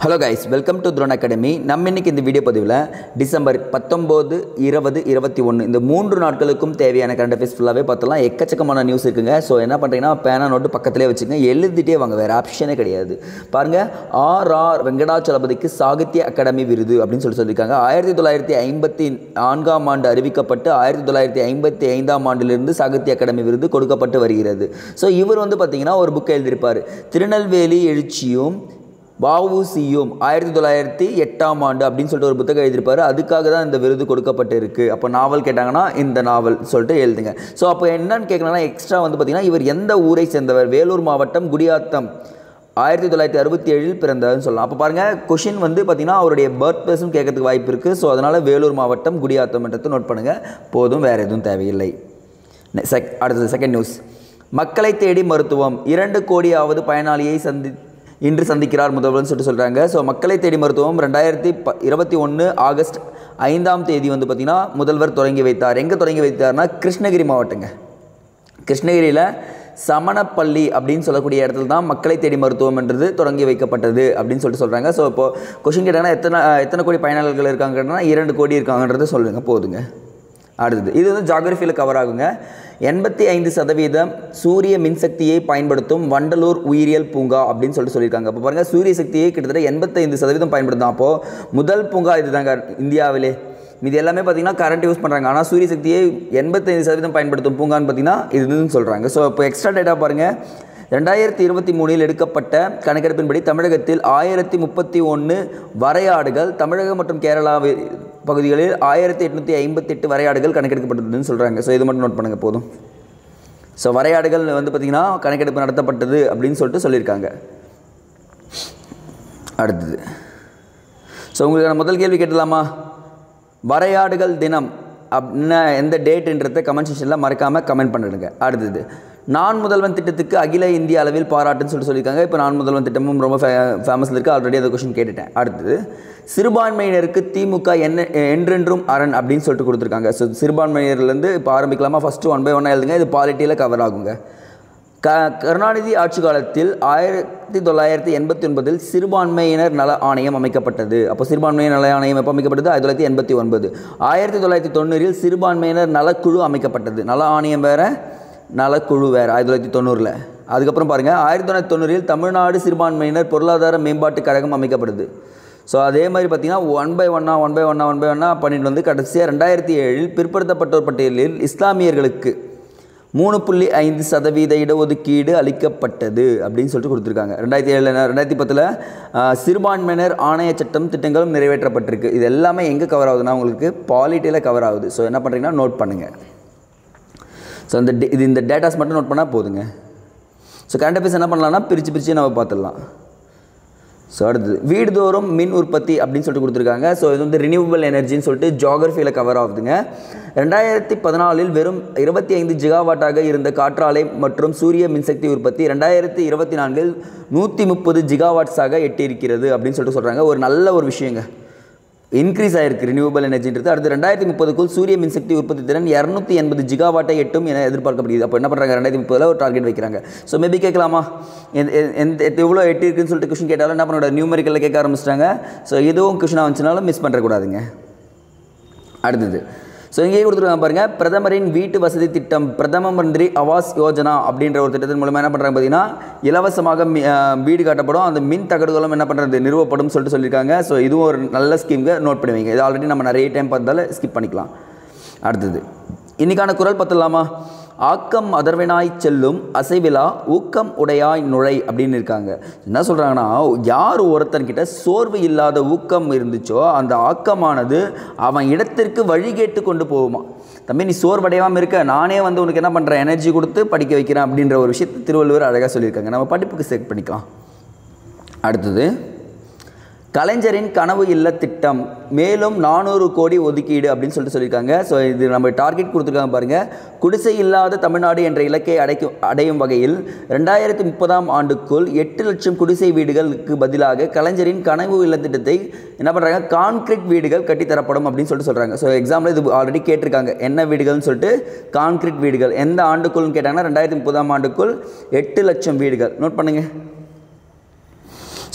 Hello guys, welcome to Throne Academy. நம்ம இன்னைக்கு இந்த வீடியோ பதிவில் டிசம்பர் 19, 20, 21 இந்த 3 நாட்களுக்கும் தேவையான கரண்ட் அஃபேர்ஸ் ஃபுல்லாகவே பார்த்தலாம். எக்கச்சக்கமான நியூஸ் இருக்குங்க. ஸோ என்ன பண்ணுறீங்கன்னா பேனா நோட்டு பக்கத்திலே வச்சுங்க, எழுதிட்டே வாங்க, வேறு ஆப்ஷனே கிடையாது. பாருங்கள், ஆர் வெங்கடாச்சலபதிக்கு சாகித்ய அகாடமி விருது அப்படின்னு சொல்லியிருக்காங்க. 1954ஆம் ஆண்டு அறிவிக்கப்பட்டு 1955ஆம் ஆண்டிலிருந்து சாகித்ய அகாடமி விருது கொடுக்கப்பட்டு வருகிறது. ஸோ இவர் பார்த்தீங்கன்னா ஒரு புக்கை எழுதியிருப்பார், திருநெல்வேலி எழுச்சியும் வஉசியும் 1908ஆம் ஆண்டு அப்படின்னு சொல்லிட்டு ஒரு புத்தகம் எழுதியிருப்பார். அதுக்காக தான் இந்த விருது கொடுக்கப்பட்டு இருக்குது. அப்போ நாவல் கேட்டாங்கன்னா இந்த நாவல் சொல்லிட்டு எழுதுங்க. ஸோ அப்போ என்னன்னு கேட்கணும்னா எக்ஸ்ட்ரா பார்த்தீங்கன்னா இவர் எந்த ஊரை சேர்ந்தவர், வேலூர் மாவட்டம் குடியாத்தம், 1967 பிறந்ததுன்னு சொல்லலாம். அப்போ பாருங்கள், கொஷின் பார்த்தீங்கன்னா அவருடைய பர்த் பிளேஸும் கேட்கறதுக்கு வாய்ப்பு இருக்குது. ஸோ அதனால் வேலூர் மாவட்டம் குடியாத்தம்ன்றதை நோட் பண்ணுங்கள் போதும், வேறு எதுவும் தேவையில்லை. அடுத்தது செகண்ட் நியூஸ். மக்களை தேடி மருத்துவம், 2 கோடியாவது பயனாளியை இன்று சந்திக்கிறார் முதல்வர்னு சொல்கிறாங்க. ஸோ மக்களை தேடி மருத்துவம் 2021 ஆகஸ்ட் 5ஆம் தேதி பார்த்திங்கன்னா முதல்வர் தொடங்கி வைத்தார். எங்கே தொடங்கி வைத்தார்னா கிருஷ்ணகிரி மாவட்டங்க. கிருஷ்ணகிரியில் சமணப்பள்ளி அப்படின்னு சொல்லக்கூடிய இடத்துல தான் மக்களை தேடி மருத்துவம்ன்றது தொடங்கி வைக்கப்பட்டது அப்படின்னு சொல்கிறாங்க. ஸோ இப்போது கொஷின் கேட்டாங்கன்னா எத்தனை கோடி பயனாளர்கள் இருக்காங்கன்னா 2 கோடி இருக்காங்கன்றதை சொல்லுங்க போதுங்க. அடுத்தது இது ஜாகிரஃபியில் கவர் ஆகுங்க. 85% சூரிய மின்சக்தியை பயன்படுத்தும் வண்டலூர் உயிரியல் பூங்கா அப்படின்னு சொல்லியிருக்காங்க. அப்போ பாருங்கள், சூரிய சக்தியை கிட்டத்தட்ட 85% பயன்படுத்தும். அப்போது முதல் பூங்கா இது தாங்க இந்தியாவிலே. இது எல்லாமே பார்த்திங்கன்னா கரண்ட் யூஸ் பண்ணுறாங்க, ஆனால் சூரிய சக்தியை 85% பயன்படுத்தும் பூங்கான்னு பார்த்திங்கன்னா இதுன்னு சொல்கிறாங்க. ஸோ இப்போ எக்ஸ்ட்ரா டேட்டா பாருங்கள். 2023 எடுக்கப்பட்ட கணக்கெடுப்பின்படி தமிழகத்தில் 1031 வரையாடுகள், தமிழகம் மற்றும் கேரளா பகுதிகளில் 1858 வரையாடுகள் கணக்கெடுக்கப்பட்டதுன்னு சொல்கிறாங்க. ஸோ இது மட்டும் நோட் பண்ணுங்கள் போதும். ஸோ வரையாடுகள் பார்த்திங்கன்னா கணக்கெடுப்பு நடத்தப்பட்டது அப்படின்னு சொல்லியிருக்காங்க. அடுத்தது ஸோ உங்களுக்கு நான் முதல் கேள்வி கேட்டலாமா? வரையாடுகள் தினம் அப்படின்னா எந்த டேட்டுன்றதை கமெண்ட் செக்ஷனில் மறக்காமல் கமெண்ட் பண்ணிடுங்க. அடுத்தது நான் முதல்வன் திட்டத்துக்கு அகில இந்திய அளவில் பாராட்டுன்னு சொல்லியிருக்காங்க. இப்போ நான் முதல்வன் திட்டமும் ரொம்ப ஃபேமஸில் இருக்குது, ஆல்ரெடி அந்த கொஷின் கேட்டுட்டேன். அடுத்தது சிறுபான்மையினருக்கு திமுக என்றென்றும் அரண் அப்படின்னு சொல்லிட்டு கொடுத்துருக்காங்க. ஸோ சிறுபான்மையினர்லேருந்து இப்போ ஆரம்பிக்கலாமா? ஃபஸ்ட்டு 1 by 1 எழுதுங்க, இது பாலிட்டியில் கவர் ஆகுங்க. கருணாநிதி ஆட்சி காலத்தில் 1989 சிறுபான்மையினர் நல ஆணையம் அமைக்கப்பட்டது. அப்போ சிறுபான்மையினர் நல ஆணையம் எப்போ அமைக்கப்பட்டது? 1989. 1990 சிறுபான்மையினர் நலக்குழு அமைக்கப்பட்டது. நல ஆணையம் வேறு, நலக்குழு வேறு 1990. அதுக்கப்புறம் பாருங்கள், 1990 தமிழ்நாடு சிறுபான்மையினர் பொருளாதார மேம்பாட்டுக் கழகம் அமைக்கப்படுது. ஸோ அதே மாதிரி பார்த்திங்கன்னா 1 by 1 பண்ணிட்டு கடைசியாக 2007 பிற்படுத்தப்பட்டோர் பட்டியலில் இஸ்லாமியர்களுக்கு 3.5% இடஒதுக்கீடு அளிக்கப்பட்டது அப்படின்னு சொல்லிட்டு கொடுத்துருக்காங்க. 2010 சிறுபான்மையினர் ஆணைய சட்டம் திட்டங்களும் நிறைவேற்றப்பட்டிருக்கு. இது எல்லாமே எங்கே கவர் ஆகுதுன்னா உங்களுக்கு பாலிட்டியில் கவர் ஆகுது. ஸோ என்ன பண்ணுறீங்கன்னா நோட் பண்ணுங்கள். ஸோ இந்த டேட்டாஸ் மட்டும் நோட் பண்ணால் போதுங்க. ஸோ கரண்ட் அஃபேர்ஸ் என்ன பண்ணலாம்னா பிரித்து நம்ம பார்த்துடலாம். ஸோ அடுத்தது வீடுதோறும் மின் உற்பத்தி அப்படின்னு சொல்லிட்டு கொடுத்துருக்காங்க. ஸோ இது ரினியூவபிள் எனர்ஜின்னு சொல்லிட்டு ஜியாகிரஃபியில் கவர் ஆகுதுங்க. 2014 வெறும் 25 ஜிகாவாட்டாக இருந்த காற்றாலை மற்றும் சூரிய மின்சக்தி உற்பத்தி 2024 130 ஜிகாவாட்ஸாக எட்டியிருக்கிறது அப்படின்னு சொல்கிறாங்க. ஒரு நல்ல ஒரு விஷயங்க, இன்க்ரீஸ் ஆகிருக்கு ரினியூவபிள் எனர்ஜின்றது. அடுத்து 2030க்குள் சூரிய மின்சக்தி உற்பத்தி திறன் 280 ஜிகாவாட்டை எட்டும் என எதிர்பார்க்கப்படுகிறது. அப்போ என்ன பண்ணுறாங்க, 2030 ஒரு டார்கெட் வைக்கிறாங்க. ஸோ மேபி கேட்கலாமா எவ்வளோ எட்டிருக்குன்னு சொல்லிட்டு கொஷின் கேட்டாலும் என்ன பண்ணோட நியூமெரிக்கலில் கேட்க ஆரம்பிச்சிட்டாங்க. ஸோ எதுவும் கொஷினாக வந்துச்சுனாலும் மிஸ் பண்ணுறக்கூடாதுங்க. அடுத்தது ஸோ இங்கேயே கொடுத்துருக்காங்க பாருங்கள், பிரதமரின் வீட்டு வசதி திட்டம் பிரதம மந்திரி ஆவாஸ் யோஜனா அப்படின்ற ஒரு திட்டத்தின் மூலமாக என்ன பண்ணுறாங்க பார்த்தீங்கன்னா இலவசமாக வீடு காட்டப்படும், அந்த மின் தகடுகளும் என்ன பண்ணுறது நிறுவப்படும் சொல்லியிருக்காங்க. ஸோ இதுவும் ஒரு நல்ல ஸ்கீம்க்கு நோட் பண்ணுவீங்க. இது ஆல்ரெடி நம்ம நிறைய டைம் பார்த்தாலும் ஸ்கிப் பண்ணிக்கலாம். அடுத்தது இன்றைக்கான குரல் பார்த்துடலாமா? ஆக்கம் அதர்வினாய் செல்லும் அசைவிலா ஊக்கம் உடையாய் நுழை அப்படின்னு இருக்காங்க. என்ன சொல்கிறாங்கன்னா, யார் ஒருத்தன்கிட்ட சோர்வு இல்லாத ஊக்கம் இருந்துச்சோ அந்த ஆக்கமானது அவன் இடத்திற்கு வழி கேட்டு கொண்டு போகுமா. தம்பி நீ சோர்வடையாமல் இருக்க, நானே உனக்கு என்ன பண்ணுறேன், எனர்ஜி கொடுத்து படிக்க வைக்கிறேன் அப்படின்ற ஒரு விஷயத்தை திருவள்ளுவர் அழகாக சொல்லியிருக்காங்க. நம்ம படிப்புக்கு செக் பண்ணிக்கலாம். அடுத்தது கலைஞரின் கனவு இல்ல திட்டம் மேலும் 400 கோடி ஒதுக்கீடு அப்படின்னு சொல்லியிருக்காங்க. ஸோ இது நம்ம டார்கெட் கொடுத்துருக்காங்க பாருங்கள். குடிசை இல்லாத தமிழ்நாடு என்ற இலக்கை அடையும் வகையில் 2030ஆம் ஆண்டுக்குள் 8 லட்சம் குடிசை வீடுகளுக்கு பதிலாக கலைஞரின் கனவு இல்ல திட்டத்தை என்ன பண்ணுறாங்க, கான்கிரீட் வீடுகள் கட்டித்தரப்படும் அப்படின்னு சொல்கிறாங்க. ஸோ எக்ஸாம்பிள் இது ஆல்ரெடி கேட்டிருக்காங்க, என்ன வீடுகள்னு சொல்லிட்டு கான்கிரீட் வீடுகள் எந்த ஆண்டுக்குள்னு கேட்டாங்கன்னா 2030ஆம் ஆண்டுக்குள் 8 லட்சம் வீடுகள். நோட் பண்ணுங்கள்.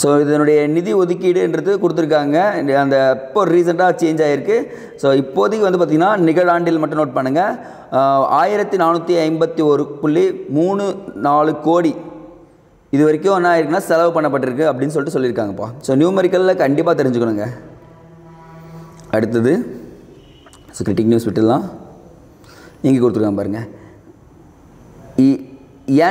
ஸோ இதனுடைய நிதி ஒதுக்கீடுன்றது கொடுத்துருக்காங்க. அந்த இப்போ ரீசெண்டாக சேஞ்ச் ஆகிருக்கு. ஸோ இப்போதைக்கு வந்து பார்த்திங்கன்னா நிகழாண்டில் மட்டும் நோட் பண்ணுங்கள், 1451.34 கோடி இது வரைக்கும் என்ன ஆயிருக்குன்னா செலவு பண்ணப்பட்டிருக்கு அப்படின்னு சொல்லிட்டு சொல்லியிருக்காங்கப்பா. ஸோ நியூமெரிக்கலில் கண்டிப்பாக தெரிஞ்சுக்கணுங்க. அடுத்தது ஸோ கிரிட்டிக் நியூஸ் விட்டுலாம் இங்கே கொடுத்துருக்காங்க பாருங்கள்,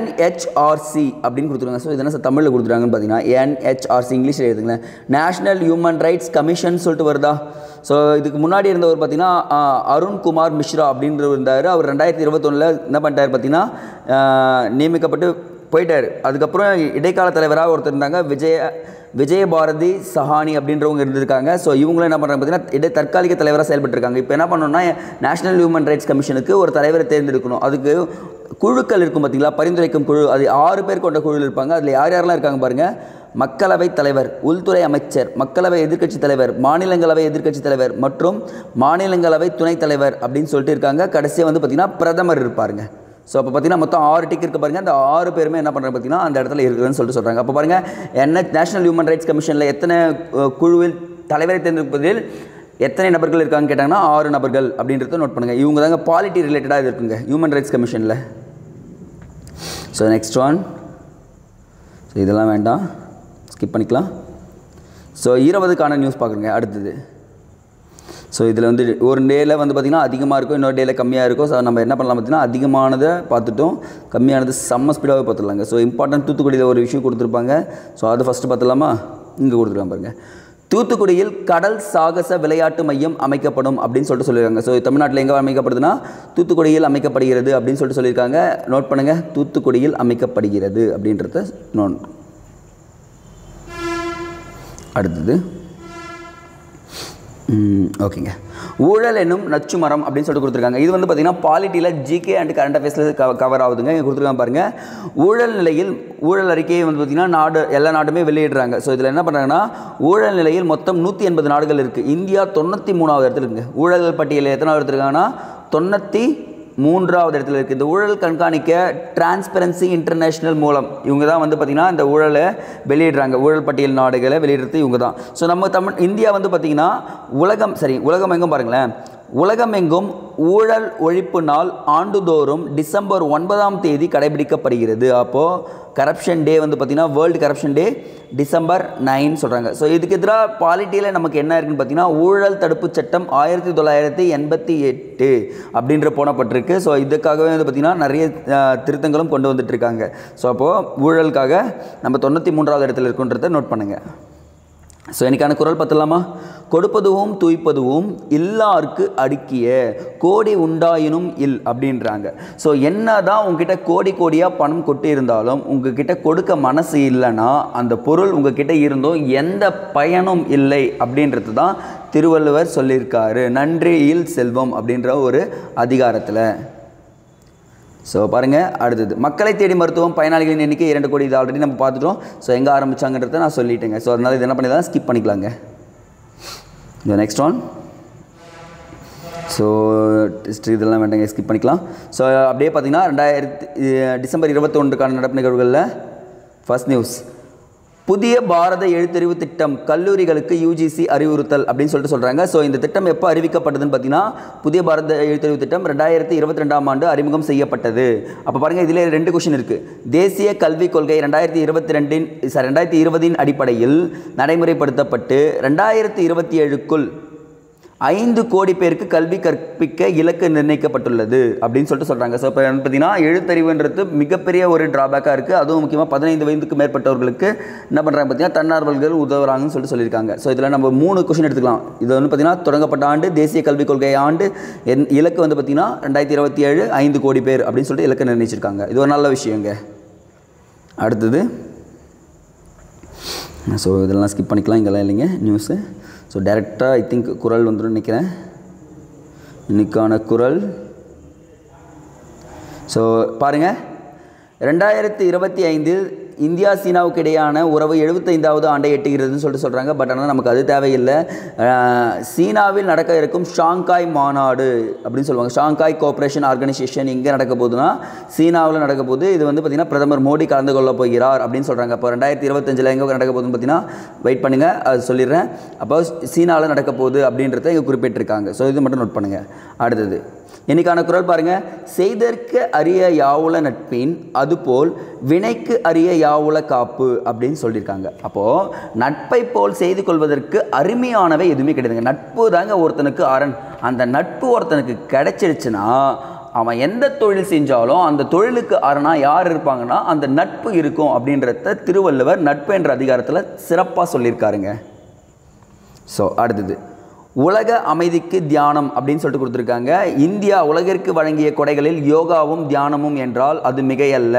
NHRC அப்படின்னு கொடுத்துருக்காங்க. ஸோ இதெல்லாம் தமிழில் கொடுத்துருக்காங்கன்னு பார்த்தீங்கன்னா NHRC இங்கிலீஷில் எழுதுங்களேன், நேஷ்னல் ஹியூமன் ரைட்ஸ் கமிஷன் சொல்லிட்டு வருதா. ஸோ இதுக்கு முன்னாடி இருந்தவர் பார்த்தீங்கன்னா அருண்குமார் மிஸ்ரா அப்படின்றவர் இருந்தார். அவர் 2021 என்ன பண்ணிட்டார் பார்த்தீங்கன்னா நியமிக்கப்பட்டு போயிட்டார். அதுக்கப்புறம் இடைக்கால தலைவராக ஒருத்தர் இருந்தாங்க, விஜயபாரதி சஹானி அப்படின்றவங்க இருந்திருக்காங்க. ஸோ இவங்களும் என்ன பண்ணுறாங்க பார்த்தீங்கன்னா தற்காலிக தலைவராக செயல்பட்டுருக்காங்க. இப்போ என்ன பண்ணணும்னா நேஷ்னல் ஹியூமன் ரைட்ஸ் கமிஷனுக்கு ஒரு தலைவரை தேர்ந்தெடுக்கணும். அதுக்கு குழுக்கள் இருக்கும் பார்த்தீங்களா, பரிந்துரைக்கும் குழு, அது 6 பேர் கொண்ட குழு இருப்பாங்க. அதில் யார் யாரெல்லாம் இருக்காங்க பாருங்கள், மக்களவைத் தலைவர், உள்துறை அமைச்சர், மக்களவை எதிர்க்கட்சி தலைவர், மாநிலங்களவை எதிர்க்கட்சி தலைவர் மற்றும் மாநிலங்களவை துணைத் தலைவர் அப்படின்னு சொல்லிட்டு இருக்காங்க. கடைசியாக வந்து பார்த்திங்கன்னா பிரதமர் இருப்பாருங்க. ஸோ அப்போ பார்த்தீங்கன்னா மொத்தம் 6 டிக் இருக்குது பாருங்கள். அந்த 6 பேருமே என்ன பண்ணுறாங்க பார்த்தீங்கன்னா அந்த இடத்துல இருக்குதுன்னு சொல்லிட்டு சொல்கிறாங்க. அப்போ பாருங்கள் நேஷ்னல் ஹியூமன் ரைட்ஸ் கமிஷனில் எத்தனை குழுவில் தலைவரை தேர்ந்தெடுப்பதில் எத்தனை நபர்கள் இருக்காங்கன்னு கேட்டாங்கன்னா 6 நபர்கள் அப்படின்றத நோட் பண்ணுங்கள். இவங்க தாங்க பாலிட்டி ரிலேட்டடாக இது இருக்குங்க ஹியூமன் ரைட்ஸ் கமிஷனில். ஸோ நெக்ஸ்ட் ஒன், ஸோ இதெல்லாம் வேண்டாம், ஸ்கிப் பண்ணிக்கலாம். ஸோ 20க்கான நியூஸ் பார்க்குறேங்க. அடுத்தது ஸோ இதில் வந்து ஒரு டேயில் வந்து பார்த்திங்கன்னா அதிகமாக இருக்கும், இன்னொரு டேயில் கம்மியாக இருக்கும். ஸோ நம்ம என்ன பண்ணலாம் பார்த்திங்கன்னா அதிகமானதை பார்த்துட்டோம், கம்மியானது செம்ம ஸ்பீடாகவே பார்த்துடலாங்க. ஸோ இம்பார்ட்டன்ட் தூத்துக்குடியில் ஒரு விஷயம் கொடுத்துருப்பாங்க. ஸோ அது ஃபஸ்ட்டு பார்த்துலாமா, இங்கே கொடுத்துருக்காங்க பாருங்கள், தூத்துக்குடியில் கடல் சாகச விளையாட்டு மையம் அமைக்கப்படும் அப்படின்னு சொல்லிட்டு சொல்லியிருக்காங்க. ஸோ தமிழ்நாட்டில் எங்கே அமைக்கப்படுதுன்னா தூத்துக்குடியில் அமைக்கப்படுகிறது அப்படின்னு சொல்லிட்டு சொல்லியிருக்காங்க. நோட் பண்ணுங்கள், தூத்துக்குடியில் அமைக்கப்படுகிறது அப்படின்றத நோட். அடுத்தது ஓகேங்க, ஊழல் என்னும் நச்சு மரம் அப்படின்னு சொல்லிட்டு கொடுத்துருக்காங்க. இது வந்து பார்த்திங்கன்னா பாலிட்டியில் ஜிகே அண்ட் கரண்ட் அஃபேர்ஸில் கவர் ஆகுதுங்க. இங்கே கொடுத்துருக்காங்க பாருங்கள், ஊழல் நிலையில் ஊழல் அறிக்கையை வந்து பார்த்திங்கன்னா எல்லா நாடுமே வெளியிடுறாங்க. ஸோ இதில் என்ன பண்ணுறாங்கன்னா ஊழல் நிலையில் மொத்தம் 180 நாடுகள் இருக்குது. இந்தியா 93வது இடத்துல இருக்குங்க. ஊழல் பட்டியலில் எத்தனாவது எடுத்துருக்காங்கன்னா 93வது இடத்துல இருக்குது. இந்த ஊழல் கண்காணிக்க டிரான்ஸ்பரன்சி இன்டர்நேஷ்னல் மூலம் இவங்க தான் வந்து பார்த்திங்கன்னா இந்த ஊழலை வெளியிடுறாங்க. ஊழல் பட்டியல் நாடுகளை வெளியிடுறது இவங்க தான். ஸோ நம்ம இந்தியா வந்து பார்த்திங்கன்னா உலகம் எங்கும் பாருங்களேன், உலகமெங்கும் ஊழல் ஒழிப்பு நாள் ஆண்டுதோறும் டிசம்பர் 9ஆம் தேதி கடைபிடிக்கப்படுகிறது. அப்போது கரப்ஷன் டே வந்து பார்த்திங்கன்னா வேர்ல்டு கரப்ஷன் டே December 9 சொல்கிறாங்க. ஸோ இதுக்கு எதிராக பாலிட்டியில் நமக்கு என்ன இருக்குன்னு பார்த்தீங்கன்னா ஊழல் தடுப்பு சட்டம் 1988 அப்படின்ற போனப்பட்டிருக்கு. ஸோ இதுக்காகவே வந்து பார்த்திங்கன்னா நிறைய திருத்தங்களும் கொண்டு வந்துட்டுருக்காங்க. ஸோ அப்போது ஊழலுக்காக நம்ம 93வது இடத்துல இருக்குன்றதை நோட் பண்ணுங்கள். ஸோ எனக்கான குரல் பார்த்துலாமா, கொடுப்பதுவும் தூய்ப்பதுவும் இல்லாருக்கு அடுக்கிய கோடி உண்டாயினும் இல் அப்படின்றாங்க. ஸோ என்ன தான் உங்ககிட்ட கோடி கோடியாக பணம் கொட்டி இருந்தாலும் உங்ககிட்ட கொடுக்க மனசு இல்லைன்னா அந்த பொருள் உங்ககிட்ட இருந்தும் எந்த பயனும் இல்லை அப்படின்றது தான் திருவள்ளுவர் சொல்லியிருக்காரு, நன்றியில் செல்வம் அப்படின்ற ஒரு அதிகாரத்தில். ஸோ பாருங்கள், அடுத்தது மக்களை தேடி மருத்துவம் பயனாளிகளின் எண்ணிக்கை 2 கோடி. இது ஆல்ரெடி நம்ம பார்த்துட்டோம். ஸோ எங்கே ஆரம்பித்தாங்கன்றதை நான் சொல்லிட்டேங்க. ஸோ அதனால் இது என்ன பண்ணிடலாம், ஸ்கிப் பண்ணிக்கலாங்க. இந்த நெக்ஸ்ட் ஒன், ஸோ டெஸ்ட் இதெல்லாம் வேண்டாங்க, ஸ்கிப் பண்ணிக்கலாம். ஸோ அப்படியே பார்த்தீங்கன்னா டிசம்பர் 21க்கான நடப்பு நிகழ்வுகளில் ஃபர்ஸ்ட் நியூஸ், புதிய பாரத எழுத்தறிவு திட்டம் கல்லூரிகளுக்கு UGC அறிவுறுத்தல் அப்படின்னு சொல்லிட்டு சொல்கிறாங்க. ஸோ இந்த திட்டம் எப்போ அறிவிக்கப்பட்டதுன்னு பார்த்தீங்கன்னா புதிய பாரத எழுத்தறிவு திட்டம் 2022ஆம் ஆண்டு அறிமுகம் செய்யப்பட்டது. அப்போ பாருங்கள், இதில் 2 கொஷின் இருக்குது. தேசிய கல்விக் கொள்கை 2020 அடிப்படையில் நடைமுறைப்படுத்தப்பட்டு 2027க்குள் 5 கோடி பேருக்கு கல்வி கற்பிக்க இலக்கு நிர்ணயிக்கப்பட்டுள்ளது அப்படின்னு சொல்லிட்டு சொல்கிறாங்க. ஸோ இப்போ பார்த்தீங்கன்னா எழுத்தறிவுன்றது மிகப்பெரிய ஒரு ட்ராபேக்காக இருக்குது. அதுவும் முக்கியமாக 15 வயதுக்கு மேற்பட்டவர்களுக்கு என்ன பண்ணுறாங்க பார்த்தீங்கன்னா தன்னார்வலர்கள் உதவுறாங்கன்னு சொல்லிட்டு சொல்லியிருக்காங்க. ஸோ இதில் நம்ம 3 கொஷின் எடுத்துக்கலாம். இது வந்து பார்த்திங்கன்னா தொடங்கப்பட்ட ஆண்டு, தேசிய கல்விக் கொள்கை ஆண்டு, இலக்கு வந்து பார்த்திங்கன்னா 2027 5 கோடி பேர் அப்படின்னு சொல்லிட்டு இலக்கு நிர்ணயிச்சிருக்காங்க. இது ஒரு நல்ல விஷயங்க. அடுத்தது, ஸோ இதெல்லாம் ஸ்கிப் பண்ணிக்கலாம், இங்கெல்லாம் இல்லைங்க நியூஸு. ஸோ டேரெக்டாக ஐ திங்க் குரல் வந்துடும் நினைக்கிறேன். இன்னைக்கான குரல், ஸோ பாருங்கள், 2025 இந்தியா சீனாவுக்கு இடையான உறவு 75வது ஆண்டை எட்டுகிறதுன்னு சொல்லிட்டு சொல்கிறாங்க. பட் ஆனால் நமக்கு அது தேவையில்லை. சீனாவில் நடக்க இருக்கும் ஷாங்காய் மாநாடு அப்படின்னு சொல்லுவாங்க. ஷாங்காய் கோஆப்ரேஷன் ஆர்கனைசேஷன் எங்கே நடக்க போகுதுன்னா சீனாவில் நடக்க போகுது. இது வந்து பார்த்திங்கன்னா பிரதமர் மோடி கலந்து கொள்ள போகிறார் அப்படின்னு சொல்கிறாங்க. அப்போ 2025 எங்கே நடக்க போகுதுன்னு பார்த்தீங்கன்னா வெயிட் பண்ணுங்கள், அது சொல்லிடுறேன். அப்போ சீனாவில் நடக்க போகுது அப்படின்றத இங்கே குறிப்பிட்டிருக்காங்க. ஸோ இது மட்டும் நோட் பண்ணுங்கள். அடுத்தது இன்னைக்கான குறள் பாருங்கள். செய்தற்கு அரிய யாவுல நட்பின் அதுபோல் வினைக்கு அரிய யாவுல காப்பு அப்படின்னு சொல்லியிருக்காங்க. அப்போது நட்பை போல் செய்து கொள்வதற்கு அருமையானவை எதுவுமே கிடையாதுங்க. நட்பு தாங்க ஒருத்தனுக்கு அரண். அந்த நட்பு ஒருத்தனுக்கு கிடைச்சிருச்சுன்னா அவன் எந்த தொழில் செஞ்சாலும் அந்த தொழிலுக்கு அரணாக யார் இருப்பாங்கன்னா அந்த நட்பு இருக்கும் அப்படின்றத திருவள்ளுவர் நட்பு என்ற அதிகாரத்தில் சிறப்பாக சொல்லியிருக்காருங்க. ஸோ அடுத்தது உலக அமைதிக்கு தியானம் அப்படின்னு சொல்லிட்டு கொடுத்துருக்காங்க. இந்தியா உலகிற்கு வழங்கிய கொடைகளில் யோகாவும் தியானமும் என்றால் அது மிகையல்ல.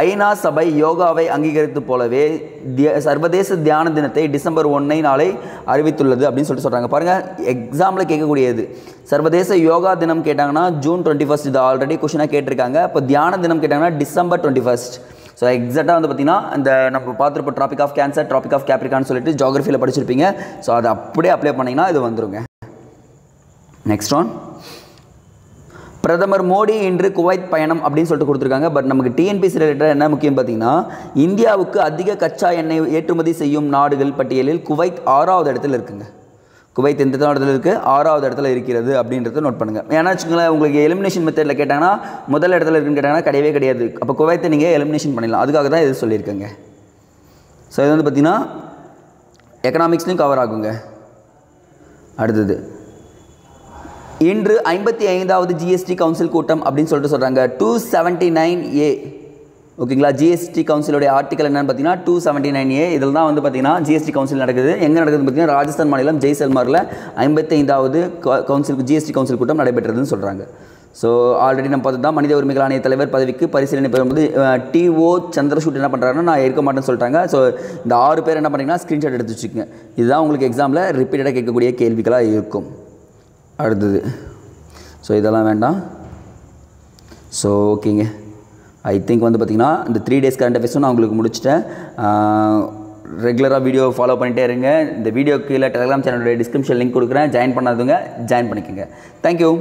ஐநா சபை யோகாவை அங்கீகரித்து போலவே சர்வதேச தியான தினத்தை டிசம்பர் 1 நாளை அறிவித்துள்ளது அப்படின்னு சொல்லிட்டு சொல்கிறாங்க. பாருங்கள், எக்ஸாம்பிள் கேட்கக்கூடியது. சர்வதேச யோகா தினம் கேட்டாங்கன்னா ஜூன் 21 இது ஆல்ரெடி கொஷினாக கேட்டிருக்காங்க. இப்போ தியான தினம் கேட்டாங்கன்னா டிசம்பர் 21. ஸோ எக்ஸாக்டாக வந்து பார்த்திங்கன்னா இந்த நம்ம பார்த்துருப்போம் tropic of cancer, tropic of கேப்ரிகான்னு சொல்லிட்டு ஜியோகிரஃபியில் படிச்சிருப்பீங்க. ஸோ அதை அப்படியே அப்ளை பண்ணிங்கன்னா இது வந்துருங்க. நெக்ஸ்ட் ஒன், பிரதமர் மோடி இன்று குவைத் பயணம் அப்படின்னு சொல்லிட்டு கொடுத்துருக்காங்க. பட் நமக்கு டிஎன்பிசி ரிலேட்டட் என்ன முக்கியம் பார்த்தீங்கன்னா இந்தியாவுக்கு அதிக கச்சா எண்ணெய் ஏற்றுமதி செய்யும் நாடுகள் பட்டியலில் குவைத் 6வது இடத்துல இருக்குங்க. குவைத் எந்த இடத்துல இருக்குது? 6வது இடத்துல இருக்கிறது அப்படின்றத நோட் பண்ணுங்கள். ஏன்னா வச்சுக்கோங்களேன், உங்களுக்கு எலிமினேஷன் மெத்தடில் கேட்டாங்கன்னா முதல் இடத்துல இருக்குன்னு கேட்டாங்கன்னா கிடையவே கிடையாது. அப்போ குவைத்தை நீங்கள் எலிமினேஷன் பண்ணிடலாம். அதுக்காக தான் இது சொல்லியிருக்கேங்க. ஸோ இது வந்து பார்த்திங்கன்னா எக்கனாமிக்ஸ்லையும் கவர் ஆகுங்க. அடுத்தது இன்று 55வது ஜிஎஸ்டி கவுன்சில் கூட்டம் அப்படின்னு சொல்லிட்டு சொல்கிறாங்க. 279A ஓகேங்களா. ஜிஎஸ்டி கவுன்சிலோடைய ஆர்டிக்கல் என்னென்னு பார்த்தீங்கன்னா 279A. இதில் தான் வந்து பார்த்தீங்கன்னா ஜிஎஸ்டி கவுன்சில் நடக்குது. எங்கே நடக்குதுன்னு பார்த்தீங்கன்னா ராஜஸ்தான் மாநிலம் ஜெய்சல்மாரில் 55வது ஜிஎஸ்டி கவுன்சில் கூட்டம் நடைபெற்றதுன்னு சொல்கிறாங்க. ஸோ ஆல்ரெடி நம்ம பார்த்து தான் மனித உரிமைகள் ஆணைய தலைவர் பதவிக்கு பரிசீலனை பெறும்போது TO சந்திரசூட் என்ன பண்ணுறாருன்னா நான் இருக்க மாட்டேன்னு சொல்லிட்டாங்க. ஸோ இந்த 6 பேர் என்ன பண்ணுறீங்கன்னா ஸ்க்ரீன்ஷாட் எடுத்து வச்சுக்கோங்க. இதுதான் உங்களுக்கு எக்ஸாமில் ரிப்பீட்டடாக கேட்கக்கூடிய கேள்விகளாக இருக்கும். அடுத்தது ஸோ இதெல்லாம் வேண்டாம். ஸோ ஓகேங்க, ஐ திங்க் வந்து பார்த்திங்கன்னா இந்த 3 days கரண்ட் அஃபேர்ஸும் நான் உங்களுக்கு முடிச்சிட்டேன். ரெகுலராக வீடியோ ஃபாலோ பண்ணிகிட்டே இருங்க. இந்த வீடியோ கீழே டெலிகிராம் சேனலுடைய டிஸ்கிரிப்ஷன் லிங்க் கொடுக்குறேன். ஜாயின் பண்ணாதவங்க ஜாயின் பண்ணிக்கோங்க. தேங்க்யூ.